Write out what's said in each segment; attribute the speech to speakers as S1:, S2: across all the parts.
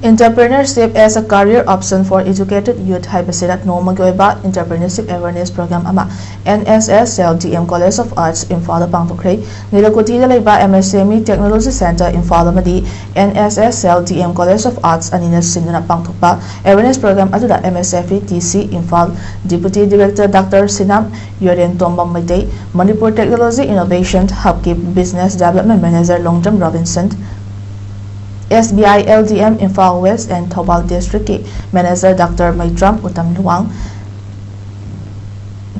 S1: Entrepreneurship as a career option for educated youth haibasirat Nongmagi oiba Entrepreneurship Awareness Program ama NSS DM College of Arts Imphal pangthokkhre Nilakoti da leiba MSME Technology Center Imphal amadi NSS DM College of Arts anina sinduna pangthokpa Awareness Program aduda MSFE TC Imphal Deputy Director Dr. Sinam Yoren Tombam Maitei Manipur Technology Innovation Hub ki Business Development Manager Longterm Robinson SBI LDM Imphal West and Thobal District ki Manager Dr. Maitram Uttam Luang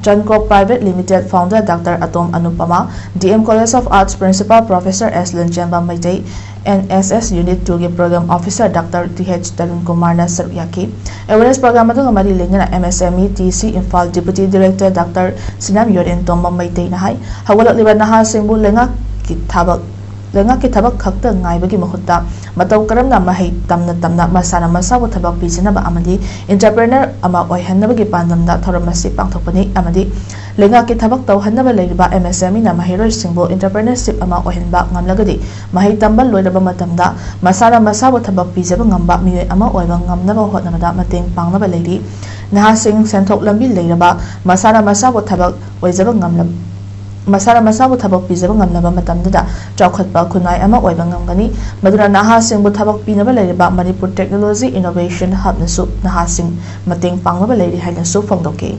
S1: Chancro Private Limited Founder Dr. Atom Anupama DM College of Arts Principal Professor Eslin Chamba Maitei NSS Unit 2 ki Program Officer Dr. TH Tarun Kumar na Saryaki Awareness Program adu ngamari lenya MSME TC Imphal Deputy Director Dr. Sinam Yoren Tomba Maitei na hai hawalak liban na ha singbu lenga ki thabak khakta ngaibagi mahutta matau karamna mahai tamna masana masabu thabak bijanaba amadi entrepreneur ama oihanabagi pandamda thoramasi pangthokpani amadi lenga ki thabak taw hanaba leiba MSME na mahiroi singbo entrepreneurship ama oihanba ngamlagadi mahai tambal loiraba matamda masana masabu thabak bijaba ngamba mioi ama oiba ngamnaba hotnamada mateng pangnaba leiri naha sing senthok lambi leiraba masana masabu thabak oijaba ngamlam Masara masabu thabak pijaba ngamnaba matamda chawkhatpa khunai ama oiba ngamgani madura naha singbu thabak pinaba leiriba Manipur Technology Innovation Hub nasu naha sing mateng pangnaba leiri haina su phongdoke